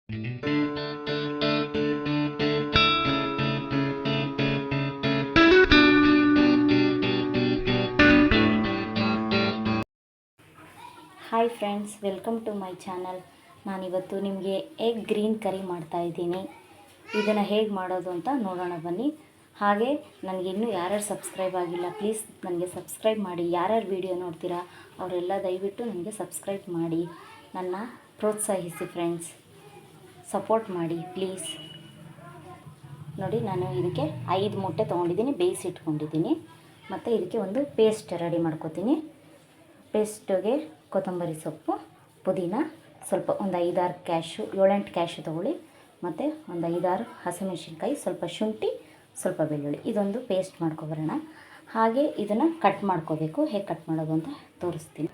Hi friends, welcome to my channel. ನಾನಿವತ್ತು ನಿಮಗೆ egg green ಕರಿ ಮಾಡ್ತಾಯಿದ್ದೀನಿ. ಇದನ್ನು ಹೇಗೆ ಮಾಡೋದು ಅಂತ ನೋಡೋಣ ಬನ್ನಿ. ಹಾಗೆ ನನಗಿನ್ನೂ ಯಾರ್ಯಾರು ಸಬ್ಸ್ಕ್ರೈಬ್ ಆಗಿಲ್ಲ, ಪ್ಲೀಸ್ ನನಗೆ ಸಬ್ಸ್ಕ್ರೈಬ್ ಮಾಡಿ. ಯಾರ್ಯಾರು ವೀಡಿಯೋ ನೋಡ್ತೀರಾ ಅವರೆಲ್ಲ ದಯವಿಟ್ಟು ನನಗೆ ಸಬ್ಸ್ಕ್ರೈಬ್ ಮಾಡಿ, ನನ್ನ ಪ್ರೋತ್ಸಾಹಿಸಿ ಫ್ರೆಂಡ್ಸ್, ಸಪೋರ್ಟ್ ಮಾಡಿ ಪ್ಲೀಸ್. ನೋಡಿ, ನಾನು ಇದಕ್ಕೆ 5 ಮೊಟ್ಟೆ ತೊಗೊಂಡಿದ್ದೀನಿ, ಬೇಯಿಸಿಟ್ಕೊಂಡಿದ್ದೀನಿ. ಮತ್ತು ಇದಕ್ಕೆ ಒಂದು ಪೇಸ್ಟ್ ರೆಡಿ ಮಾಡ್ಕೋತೀನಿ. ಪೇಸ್ಟಿಗೆ ಕೊತ್ತಂಬರಿ ಸೊಪ್ಪು, ಪುದೀನ, ಸ್ವಲ್ಪ ಒಂದು 5-6 ಕ್ಯಾಶು, 7-8 ಕ್ಯಾಶು ತೊಗೊಳ್ಳಿ. ಮತ್ತು ಒಂದು 5-6 ಹಸಿಮೆಣಸಿನ್ಕಾಯಿ, ಸ್ವಲ್ಪ ಶುಂಠಿ, ಸ್ವಲ್ಪ ಬೆಳ್ಳುಳ್ಳಿ. ಇದೊಂದು ಪೇಸ್ಟ್ ಮಾಡ್ಕೊಬರೋಣ. ಹಾಗೆ ಇದನ್ನು ಕಟ್ ಮಾಡ್ಕೋಬೇಕು. ಹೇಗೆ ಕಟ್ ಮಾಡೋದು ಅಂತ ತೋರಿಸ್ತೀನಿ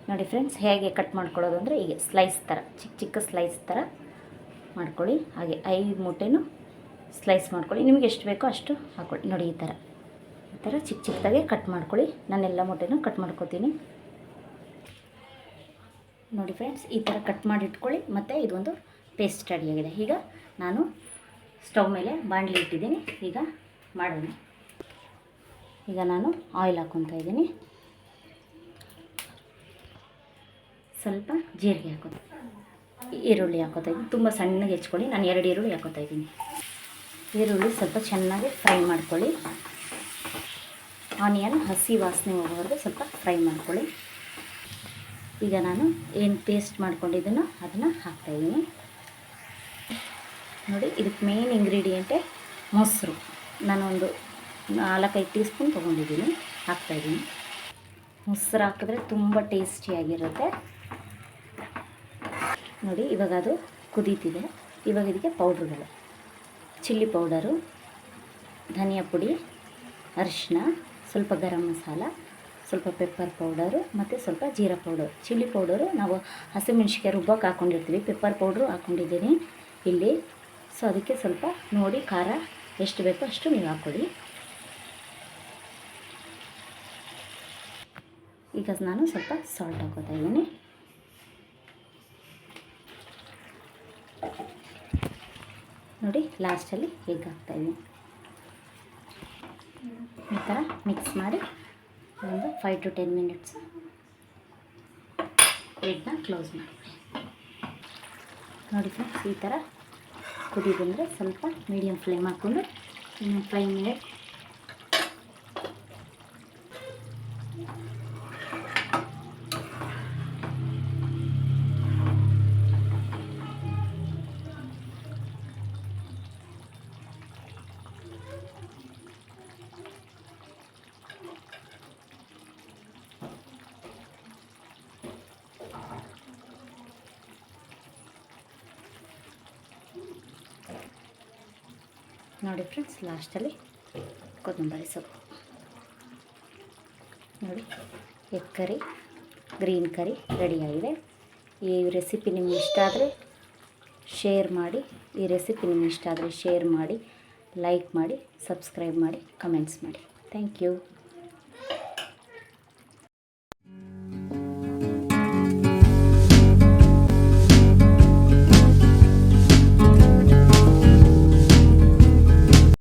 ನೋಡಿ ಫ್ರೆಂಡ್ಸ್. ಹೇಗೆ ಕಟ್ ಮಾಡ್ಕೊಳ್ಳೋದು ಅಂದರೆ, ಈಗ ಸ್ಲೈಸ್ ಥರ, ಚಿಕ್ಕ ಚಿಕ್ಕ ಸ್ಲೈಸ್ ಥರ ಮಾಡ್ಕೊಳ್ಳಿ. ಹಾಗೆ 5 ಮೊಟ್ಟೆನೂ ಸ್ಲೈಸ್ ಮಾಡ್ಕೊಳ್ಳಿ. ನಿಮಗೆ ಎಷ್ಟು ಬೇಕೋ ಅಷ್ಟು ಹಾಕ್ಕೊಳ್ಳಿ. ನೋಡಿ, ಈ ಥರ ಚಿಕ್ಕ ಚಿಕ್ಕದಾಗೆ ಕಟ್ ಮಾಡ್ಕೊಳ್ಳಿ. ನಾನೆಲ್ಲ ಮೊಟ್ಟೆನೂ ಕಟ್ ಮಾಡ್ಕೊತೀನಿ. ನೋಡಿ ಫ್ರೆಂಡ್ಸ್, ಈ ಥರ ಕಟ್ ಮಾಡಿ ಇಟ್ಕೊಳ್ಳಿ. ಮತ್ತು ಇದೊಂದು ಪೇಸ್ಟ್ ರೆಡಿಯಾಗಿದೆ. ಈಗ ನಾನು ಸ್ಟವ್ ಮೇಲೆ ಬಾಣಲಿ ಇಟ್ಟಿದ್ದೀನಿ. ಈಗ ಮಾಡೋಣ. ಈಗ ನಾನು ಆಯಿಲ್ ಹಾಕ್ಕೊತಾ ಇದ್ದೀನಿ. ಸ್ವಲ್ಪ ಜೀರಿಗೆ ಹಾಕೋದು, ಈರುಳ್ಳಿ ಹಾಕೋತಾ ಇದ್ದೀನಿ. ತುಂಬ ಸಣ್ಣಗೆ ಹೆಚ್ಕೊಳ್ಳಿ. ನಾನು 2 ಈರುಳ್ಳಿ ಹಾಕೋತಾ ಇದ್ದೀನಿ. ಈರುಳ್ಳಿ ಸ್ವಲ್ಪ ಚೆನ್ನಾಗಿ ಫ್ರೈ ಮಾಡ್ಕೊಳ್ಳಿ. ಆನಿಯನ್ ಹಸಿ ವಾಸನೆ ಹೋಗೋವರೆಗೂ ಸ್ವಲ್ಪ ಫ್ರೈ ಮಾಡ್ಕೊಳ್ಳಿ. ಈಗ ನಾನು ಏನು ಪೇಸ್ಟ್ ಮಾಡ್ಕೊಂಡಿದ್ದೀನೋ ಅದನ್ನು ಹಾಕ್ತಾಯಿದ್ದೀನಿ. ನೋಡಿ, ಇದಕ್ಕೆ ಮೇನ್ ಇಂಗ್ರೀಡಿಯೆಂಟೇ ಮೊಸರು. ನಾನೊಂದು 4-5 ಟೀ ಸ್ಪೂನ್ ತೊಗೊಂಡಿದ್ದೀನಿ, ಹಾಕ್ತಾಯಿದ್ದೀನಿ. ಮೊಸರು ಹಾಕಿದ್ರೆ ತುಂಬ ಟೇಸ್ಟಿಯಾಗಿರುತ್ತೆ. ನೋಡಿ, ಇವಾಗ ಅದು ಕುದೀತಿದೆ. ಇವಾಗ ಇದಕ್ಕೆ ಪೌಡ್ರುಗಳು: ಚಿಲ್ಲಿ ಪೌಡರು, ಧನಿಯಾ ಪುಡಿ, ಅರಿಶಿನ, ಸ್ವಲ್ಪ ಗರಂ ಮಸಾಲ, ಸ್ವಲ್ಪ ಪೆಪ್ಪರ್ ಪೌಡರು ಮತ್ತು ಸ್ವಲ್ಪ ಜೀರಾ ಪೌಡರ್. ಚಿಲ್ಲಿ ಪೌಡರು ನಾವು ಹಸಿಮೆಣ್ಸಿಕಾಯಿ ರುಬ್ಬಕ್ಕೆ ಹಾಕ್ಕೊಂಡಿರ್ತೀವಿ. ಪೆಪ್ಪರ್ ಪೌಡ್ರು ಹಾಕ್ಕೊಂಡಿದ್ದೀನಿ ಇಲ್ಲಿ. ಸೊ ಅದಕ್ಕೆ ಸ್ವಲ್ಪ ನೋಡಿ ಖಾರ ಎಷ್ಟು ಬೇಕೋ ಅಷ್ಟು ನೀವು ಹಾಕ್ಕೊಳ್ಳಿ. ಈಗ ನಾನು ಸ್ವಲ್ಪ ಸಾಲ್ಟ್ ಹಾಕೋತಾ ಇದ್ದೀನಿ. ನೋಡಿ, ಲಾಸ್ಟಲ್ಲಿ ಹೇಗೆ ಹಾಕ್ತಾಯಿದ್ದೀನಿ. ಈ ಥರ ಮಿಕ್ಸ್ ಮಾಡಿ ಒಂದು 5 to 10 ಮಿನಿಟ್ಸ್ ಲಿಡ್ನ ಕ್ಲೋಸ್ ಮಾಡಿ. ನೋಡಿ ಫ್ರೆಂಡ್ಸ್, ಈ ಥರ ಕುದಿ ಬಂದರೆ ಸ್ವಲ್ಪ ಮೀಡಿಯಮ್ ಫ್ಲೇಮ್ ಹಾಕ್ಕೊಂಡು ಇನ್ನು 5 ಮಿನಿಟ್ ನೋಡಿ ಫ್ರೆಂಡ್ಸ್, ಲಾಸ್ಟಲ್ಲಿ ಕೊತ್ತಂಬರಿ ಸೊಪ್ಪು. ನೋಡಿ, ಎಗ್ ಕರಿ, ಗ್ರೀನ್ ಕರಿ ರೆಡಿಯಾಗಿದೆ. ಈ ರೆಸಿಪಿ ನಿಮ್ಗೆ ಇಷ್ಟ ಆದರೆ ಶೇರ್ ಮಾಡಿ. ಈ ರೆಸಿಪಿ ನಿಮ್ಗೆ ಇಷ್ಟ ಆದರೆ ಶೇರ್ ಮಾಡಿ, ಲೈಕ್ ಮಾಡಿ, ಸಬ್ಸ್ಕ್ರೈಬ್ ಮಾಡಿ, ಕಮೆಂಟ್ಸ್ ಮಾಡಿ. Thank you.